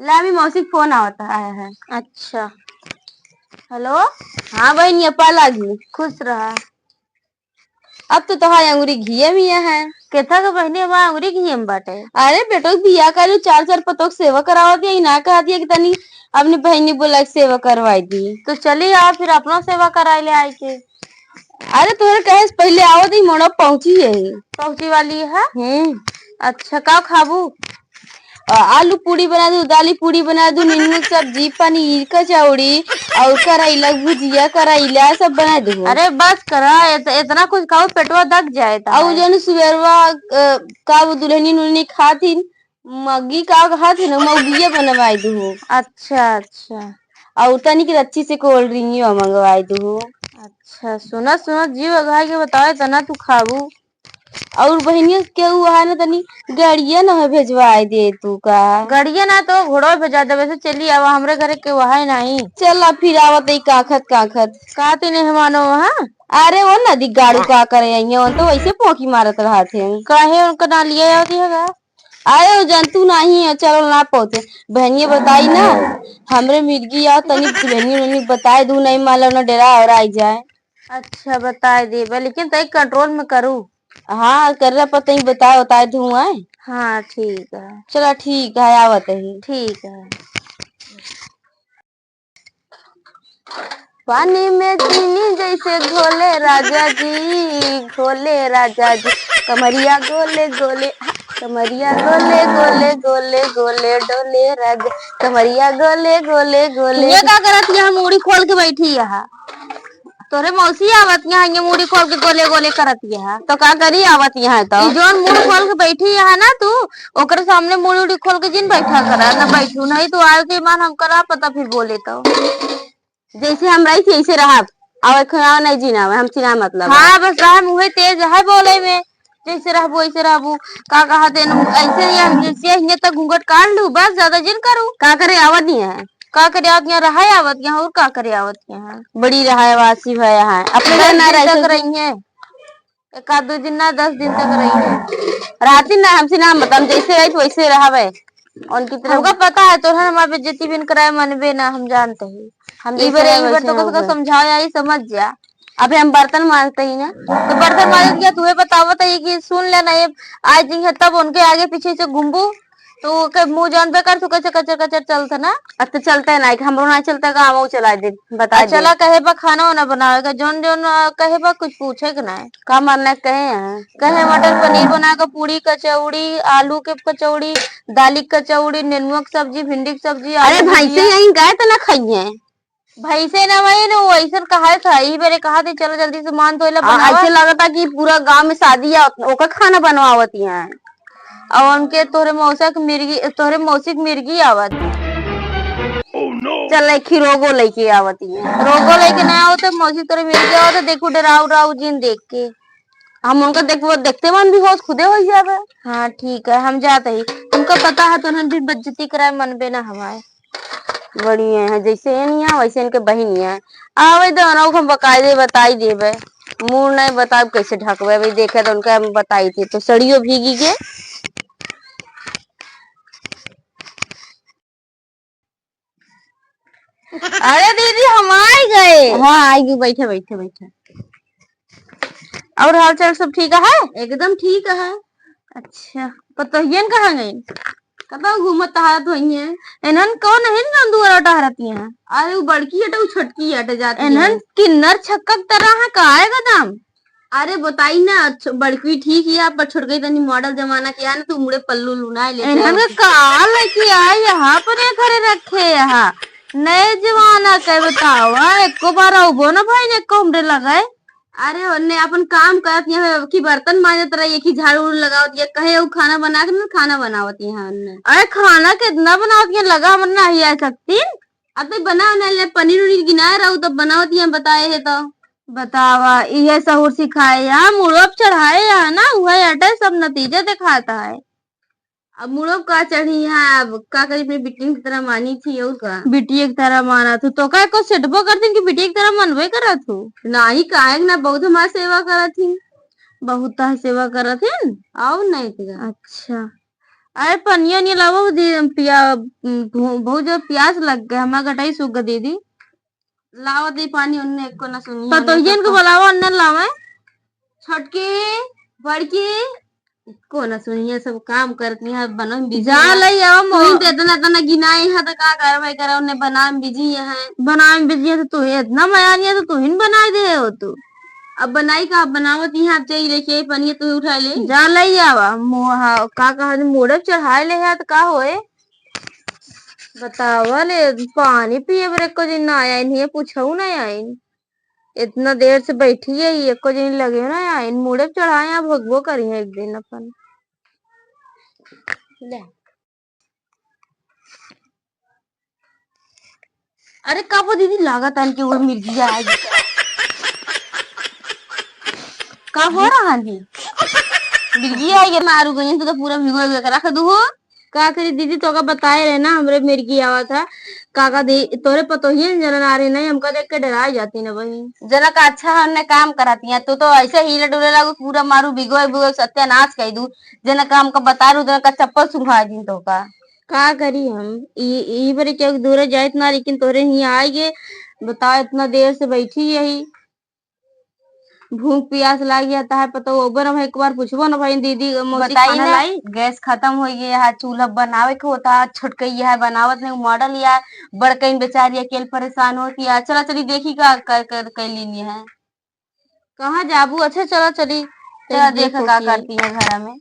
लामी मौसी फोन आवता आया है। अच्छा। हेलो। हाँ बहन पा लागी खुश रहा। अब तो तोहार अंगूरी घिये मिया है। केथा के बहनी हमारा अंगूरी घी में बाटे। अरे बेटो बिया कर चार चार पतों की सेवा करवा दिया ना कहा दिया कि तनी अपनी बहनी बोला सेवा करवाई दी। तो चली आओ फिर अपना सेवा कराई ले आई के। अरे तुहरे कहे पहले आओ दी मोड़ा पहुंची है। पहुंची वाली है। अच्छा का खाबू? आलू पूड़ी बना दू, दाली पूड़ी बना दू, नींबू सब्जी, पनीर कचौड़ी और करैला भुजिया करैला सब बना दू। अरे बस करा इतना कुछ खाओ पेटवा दक जाए। और जन सुबेरवा का दुल्हनी नुल्हनी खातिन मग्गी का खाती ना मौगिया बनवाई दू। अच्छा अच्छा। और तनी की अच्छी से कोल्ड ड्रिंक मंगवाई दू। अच्छा सुना सुना जीव अघा के बताए तना तू खाबू। और बहनिया के है ना तनी गाड़िया न भेजवाई दे तू का। गाड़िया ना तो घोड़ा भेजा दे। वैसे चली आवा हमरे घर के वहा नहीं। चल फिर आवत काखत काखत का तीन मेहमानो वहाँ। अरे वो नदी गाड़ू का करे तो वैसे पोकी मारत रहा थे। काहे उनका ना लिया होती है। आयो जंतु नहीं है चलो ना पहुंचे। बहनिया बताई ना हमरे मिर्गी आओ तनी दुल्हनी बताए दू नहीं माला ना डेरा और आई जाए। अच्छा बताए दे लेकिन तय कंट्रोल में करूँ। हाँ कर रहा पता ही बताए दू आए। हाँ ठीक है। चलो ठीक है आवत ही। ठीक है। पानी में चीनी जैसे घोले राजा जी, घोले राजा जी, कमरिया गोले गोले, कमरिया गोले गोले गोले गोले डोले राजा, कमरिया गोले गोले गोले। ये का करत यहाँ मूड़ी खोल के बैठी है। तोरे मौसी आवत यहाँ ये मूड़ी खोल के गोले गोले करत है। तो का करी आवत यहाँ तो जो मुड़ी खोल के बैठी है ना तू ओकरे सामने मुड़ी खोल के जिन बैठा करा ना बैठू नहीं तो आए के मान हम करा पता फिर बोले तो जैसे हम रही थी ऐसे रहा। अब खुना नहीं जीना हम चिना मतलब। हाँ बस रहा मुहे तेज है बोले में। जैसे रहबो ऐसे रहबो का कहा देन ऐसे जैसे तक घूंघट काट लू बस ज्यादा जिन करूँ। का करे आवत नहीं है। का करे आवत यहाँ रहा आवत यहाँ और का करे आवत यहाँ बड़ी रहा वासी है यहाँ अपने ना रही है। एक आध 2 दिन ना 10 दिन तक रही है। राती ना हमसे ना मतलब जैसे रही वैसे रहा उनकी तरफ। हमको पता है तो हमारे बेइज्जती बिन कराए मनबे ना हम जानते हैं। हम एक बार तो कसका समझाओ या समझ जा। अबे हम बर्तन मांजते ही ना तो बर्तन मांज गया तुम्हें बतावत है कि सुन लेना ये आज है तब उनके आगे पीछे से घूमबू तो के मुंह जान पे कर तू कैसे कचर कचर चलता ना। अब तो चलता है ना हमरो ना चलता का हम चला दे बता चला कहे बा खाना वाना बनावेगा जोन जोन कहे बा कुछ पूछे के ना का मरना कहे कहे मटर पनीर बना के पूरी कचौड़ी आलू के कचौड़ी दाली कचौड़ी नेनुआ की सब्जी भिंडी की सब्जी। अरे भाई से यहीं गए तो ना खाइए भाई से ना भाई ना वैसा कहा था यही मेरे कहा थे चलो जल्दी से मान तो ऐसे लगता कि पूरा गांव में शादी है ओका खाना बनवावती है। और उनके तोरे मौसी की मिर्गी आवत चल रोगो लेके आवती है। रोगो लेके ना आओ तो मौसी तोरे मिर्गी आओ तो देखो डराव राव जिन देख के हम उनका देखते मन भी होश खुदे हो जावे। हाँ ठीक है हम जाते ही तुमको पता है तो भी बेइज्जती कराए मनबे ना हमारे बढ़िया है जैसे नहीं है वैसे इनके बहनिया आवे दोनों हम बकायदे बताई देवे मुंह नहीं बताब कैसे ढकवे भाई देखे तो उनका बताई थी तो सड़ियों भीगी के। अरे दीदी हम आ गए। हाँ आएगी बैठे बैठे बैठे। और हाल चाल सब ठीक है एकदम ठीक है। अच्छा पतोहियन कहाँ गई कब घूमत हारत हुई है इन्हन कौन है ना दुआरा टहरती हैं। अरे वो बड़की हटे वो छोटकी हटे जाती इन्हन किन्नर छक्कक तरह है का आएगा दाम। अरे बताई ना बड़की ठीक है पर छोट गई तनी मॉडल जमाना के है ना तू मुड़े पल्लू लुना ले इन्हन का लेके आए यहाँ पर घरे रखे यहाँ नए जमाना के बताओ एको बार उबो ना भाई ने एको हमरे लगाए। अरे उन्ने अपन काम करत है कि बर्तन मांजत रही कि झाड़ू लगावत है कहे वो खाना बना के ना खाना बनावत है उन्ने। अरे खाना कितना बनावत है लगा हम ना ही आ सकती अब तो बना ले पनीर उनीर गिनाए रहू तब बनावत है बताए है तो बतावा ये सहूर सिखाए यहाँ मुड़प चढ़ाए यहाँ ना वह अटे सब नतीजे दिखाता है। अब मुड़प का चढ़ी है अब का करी अपनी बिटिया की तरह मानी थी और का बिटिया की तरह माना तो का को सेटबो करती कि बिटिया की तरह मनबे करा तू ना ही काहे ना बहुत हमारी सेवा करा थी बहुत सेवा करत है आओ नहीं थी। अच्छा अरे पनिया नहीं लावा बहुत जो प्यास लग गया हमारा गटाई सूख गई दीदी। लावा दे पानी उनने को ना सुनी पतोहियन को बुलावा अन्ना लावा छोटकी बड़की को ना सुनिए सब काम करती है बनो बिजी जा लई आओ तुम तो इतना इतना गिनाई है तो का कार्रवाई करा उन्हें बना बिजी है बनाए बिजी तो तू इतना मजा नहीं है तो तू ही बना दे हो तू। अब बनाई का बनावत यहाँ चाहिए लेके पनिया तू उठा ले जा लई आवा मोहा का कहा मोड़े चढ़ाए ले है तो का होए बतावा ले पानी पिए बरे को दिन ना आया नहीं पूछऊ ना आई इतना देर से बैठी है ये को दिन लगे ना आई मुड़े चढ़ाए भगवो करी है एक दिन अपन ले। अरे कापो दीदी लागत है कि वो मिर्गी आएगी का हो रहा जी मिर्गी आएगी मारू गई तो पूरा भिगो के रख दू का करी दीदी तो का बताए रहे ना हमरे मिर्गी आवा था काका दे तोरे पतोहिए जलन आ रही नहीं हमका देख के डराई जाती ना वही जनक अच्छा हमने काम कराती है तू तो ऐसे हिले डुले लागू पूरा मारू भिगो भिगो सत्यानाश कह दू जनक काम का बता रू जनक चप्पल सुखा दिन तो का करी हम ई बरे क्या दूर जाए इतना लेकिन तोरे ही आएगे बता इतना देर से बैठी यही भूख प्यास लाग जाता है पता ओबर हम एक बार पूछबो ना भाई दीदी बताइए ना गैस खत्म हो गया है चूल्हा बनावे के होता छोटक है बनावत नहीं मॉडल या बड़कई बेचारी अकेले परेशान होती है चला चली देखी का कर लेनी है कहाँ जाबू अच्छा चला चली चला देखा का करती है घर में।